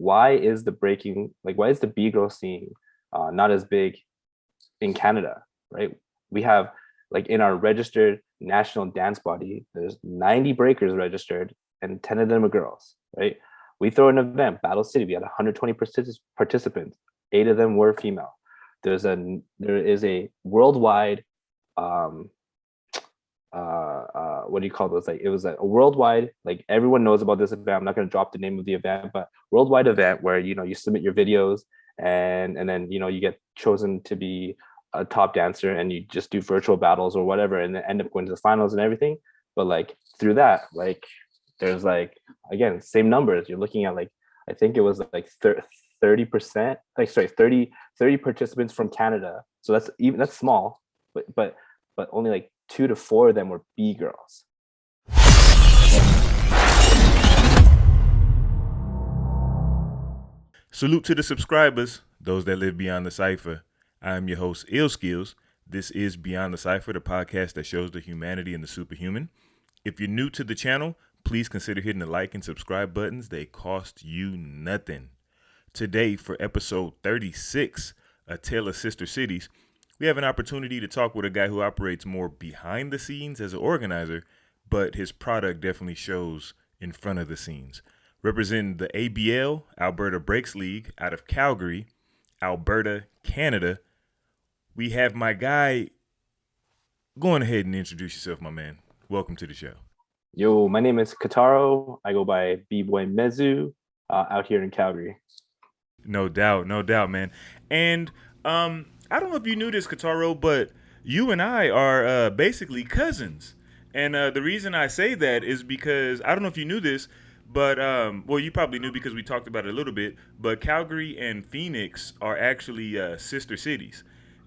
why is the B-girl scene not as big in Canada, right? We have like in our registered national dance body, there's 90 breakers registered and 10 of them are girls, right? We throw an event, Battle City, we had 120 participants, 8 of them were female. There is a worldwide what do you call those? Like it was a worldwide, like everyone knows about this event. I'm not going to drop the name of the event, but worldwide event where you submit your videos and then you get chosen to be a top dancer and you just do virtual battles or whatever and then end up going to the finals and everything. But like through that, like there's like again same numbers. You're looking at like I think it was like 30%, like sorry, 30 participants from Canada. So that's small, but only like 2 to 4 of them were B girls. Salute to the subscribers, those that live beyond the Cypher. I am your host, Illskillz. This is Beyond the Cypher, the podcast that shows the humanity in the superhuman. If you're new to the channel, please consider hitting the like and subscribe buttons. They cost you nothing. Today, for episode 36, A Tale of Sister Cities, we have an opportunity to talk with a guy who operates more behind the scenes as an organizer, but his product definitely shows in front of the scenes. Representing the ABL, Alberta Breaks League, out of Calgary, Alberta, Canada, we have my guy. Go on ahead and introduce yourself, my man. Welcome to the show. Yo, my name is Kataro. I go by Bboy Mezu, out here in Calgary. No doubt, man. And I don't know if you knew this, Kataro, but you and I are basically cousins. And the reason I say that is because, I don't know if you knew this, but, well, you probably knew because we talked about it a little bit, but Calgary and Phoenix are actually sister cities.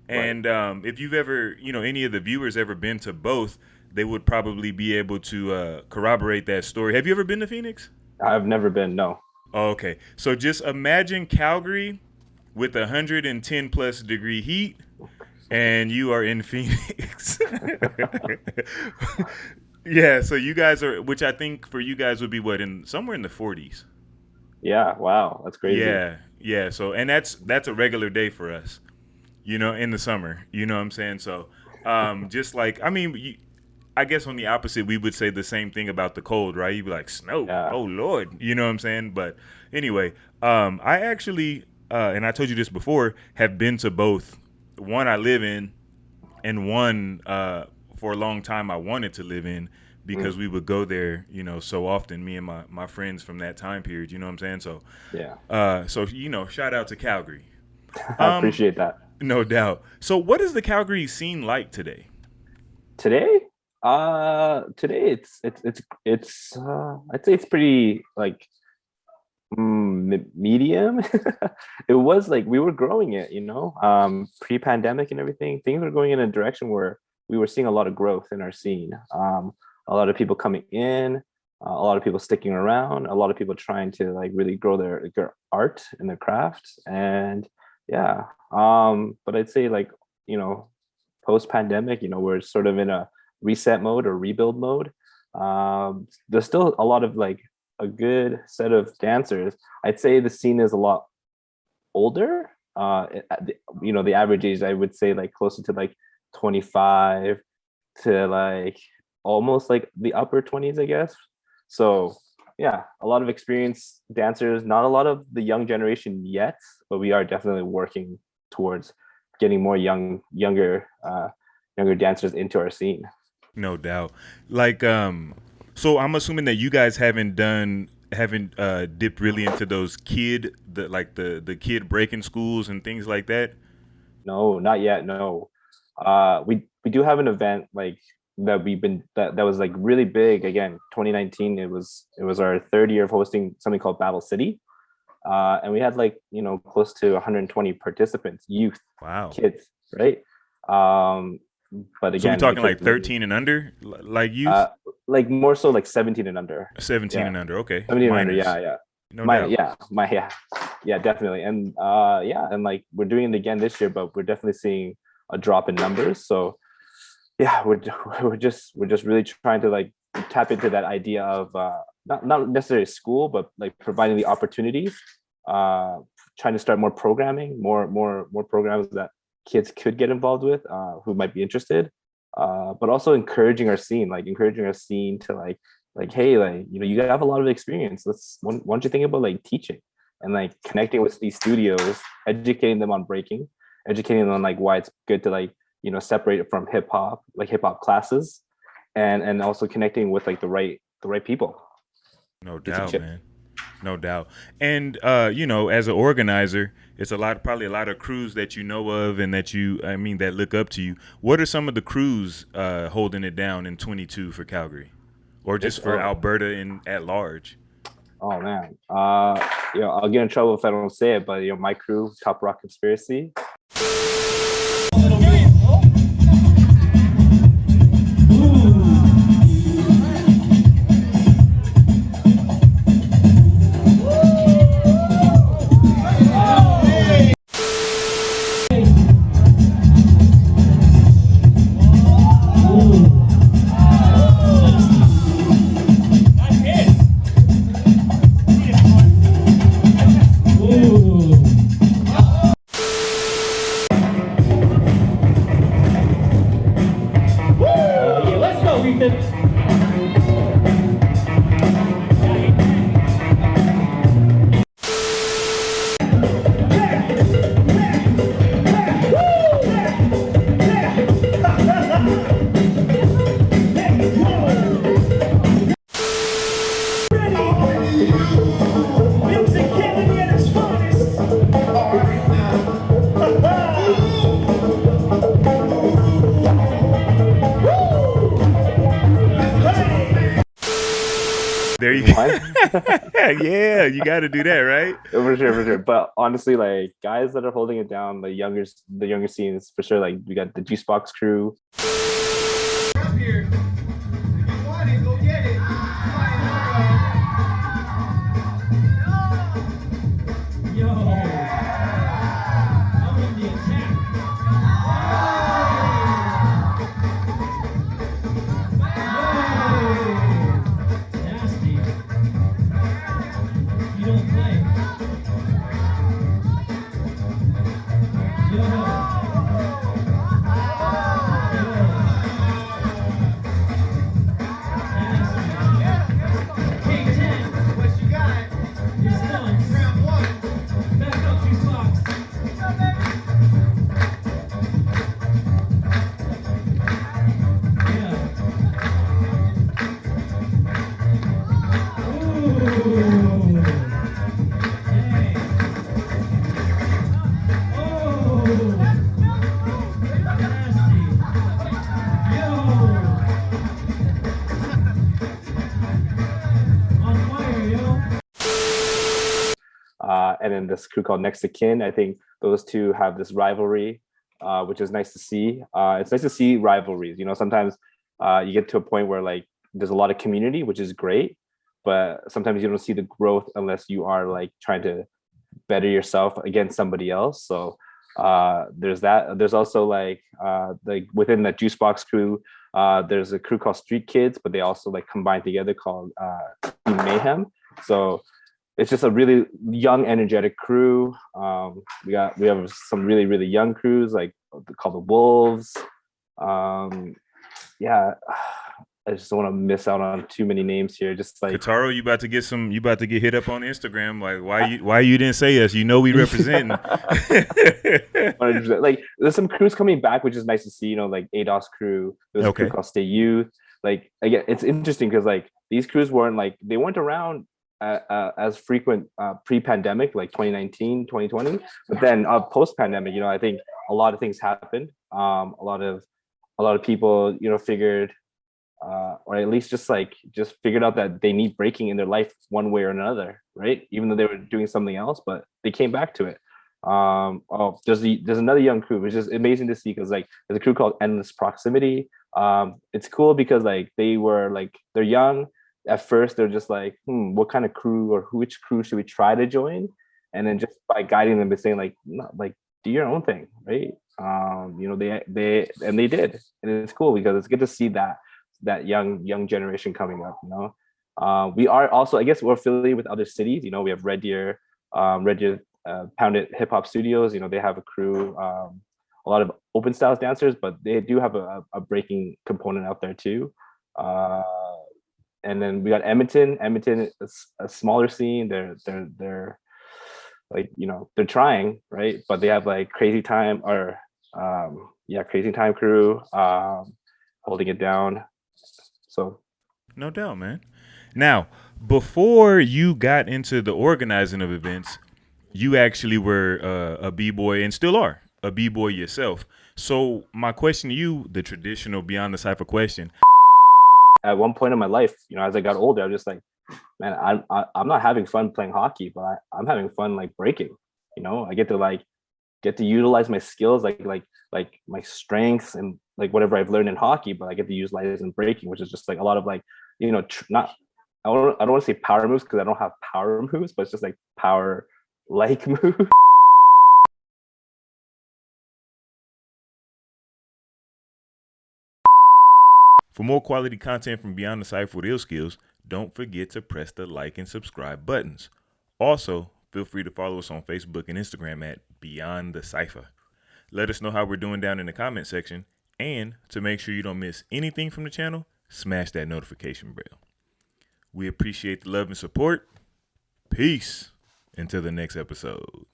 And if you've ever, any of the viewers ever been to both, they would probably be able to corroborate that story. Have you ever been to Phoenix? I've never been, no. Oh, okay. So just imagine Calgary with 110 plus degree heat, and you are in Phoenix. Yeah, so you guys are, which I think for you guys would be what, somewhere in the 40s. Yeah, wow, that's crazy. Yeah. So, and that's a regular day for us, in the summer. You know what I'm saying? So, just like, I mean, I guess on the opposite, we would say the same thing about the cold, right? You'd be like, snow, yeah. Oh Lord, you know what I'm saying? But anyway, I actually, and I told you this before, have been to both. One I live in, and one for a long time I wanted to live in because we would go there, so often, me and my friends from that time period, you know what I'm saying? So, yeah. So, shout out to Calgary. I appreciate that. No doubt. So what is the Calgary scene like today? Today it's I'd say it's pretty like medium. It was like we were growing it, pre-pandemic and everything. Things were going in a direction where we were seeing a lot of growth in our scene. A lot of people coming in, a lot of people sticking around, a lot of people trying to like really grow their art and their craft. And yeah, but I'd say like, post-pandemic, we're sort of in a reset mode or rebuild mode. There's still a lot of like a good set of dancers. I'd say the scene is a lot older. The average age, I would say like closer to like 25 to like almost like the upper 20s, I guess. So yeah, a lot of experienced dancers, not a lot of the young generation yet, but we are definitely working towards getting more younger dancers into our scene. No doubt. Like, so I'm assuming that you guys haven't dipped really into those the kid breaking schools and things like that. No, not yet. No. We do have an event like that that was like really big. Again, 2019. It was our third year of hosting something called Battle City, and we had like close to 120 participants, youth, wow, kids, right? But again, so we're talking like 13 and under, like youth, like more so like 17 and under. 17 and under, okay. 17 and under, yeah. No doubt. Yeah, definitely, and and like we're doing it again this year, but we're definitely seeing a drop in numbers. So yeah, we're just really trying to like tap into that idea of not necessarily school, but like providing the opportunities trying to start more programming, more programs that kids could get involved with, who might be interested. But also encouraging our scene to like, hey, like, you know, you have a lot of experience. Why don't you think about like teaching and like connecting with these studios, educating them on breaking, educating them on like why it's good to like, you know, separate it from hip hop classes, and also connecting with like the right people. No doubt, man. No doubt. And you know, as an organizer, it's probably a lot of crews that you know of and that look up to you. What are some of the crews holding it down in 22 for Calgary, or just for Alberta at large? Oh man, you know, I'll get in trouble if I don't say it, but you know, my crew, Top Rock Conspiracy. There you go. Yeah, you got to do that, right? For sure. But honestly, like guys that are holding it down, the younger scenes for sure. Like we got the Juice Box crew. Up here. If you want it, go get it. Yo. I'm in the attack. Nasty. You don't play. And then this crew called Next to Kin. I think those two have this rivalry, which is nice to see. It's nice to see rivalries. You know, sometimes you get to a point where like there's a lot of community, which is great, but sometimes you don't see the growth unless you are like trying to better yourself against somebody else. So there's that. There's also like within the Juice Box crew, there's a crew called Street Kids, but they also like combine together called Team Mayhem. So it's just a really young, energetic crew. We have some really young crews like called the Wolves. Yeah, I just don't want to miss out on too many names here. Just like Kataro, you about to get hit up on Instagram. Like why you didn't say us? You know we representing. 100%. Like there's some crews coming back, which is nice to see. You know, like ADOS crew. There's a crew called Stay Youth. Like again, it's interesting because like these crews they weren't around as frequent pre-pandemic, like 2019, 2020. But then post-pandemic, you know, I think a lot of things happened. A lot of people, you know, figured. Or at least just figured out that they need breaking in their life one way or another, right? Even though they were doing something else, but they came back to it. There's another young crew, which is amazing to see because like there's a crew called Endless Proximity. It's cool because like they're young. At first, they're just like, what kind of crew or which crew should we try to join? And then just by guiding them and saying like, no, like do your own thing, right? You know, they did, and it's cool because it's good to see that young generation coming up. You know, we are also, I guess, we're affiliated with other cities. You know, we have Red Deer, Regis Pound It Hip Hop Studios. You know, they have a crew, a lot of open styles dancers, but they do have a breaking component out there too. And then we got Edmonton. Edmonton is a smaller scene. They're like, you know, they're trying, right? But they have like Crazy Time or Crazy Time crew holding it down. So no doubt, man. Now, before you got into the organizing of events, you actually were a b-boy and still are a b-boy yourself. So my question to you, the traditional Beyond the Cypher question. At one point in my life, you know, as I got older, I was just like, man, I'm not having fun playing hockey, but I'm having fun like breaking. You know, I get to utilize my skills, like my strengths and like whatever I've learned in hockey, but I get to utilize in breaking, which is just like a lot of like, you know, I don't want to say power moves because I don't have power moves, but it's just like power like moves. For more quality content from Beyond the Cypher with Illskillz, don't forget to press the like and subscribe buttons. Also, feel free to follow us on Facebook and Instagram at Beyond the Cypher. Let us know how we're doing down in the comment section, and to make sure you don't miss anything from the channel, smash that notification bell. We appreciate the love and support. Peace. Until the next episode.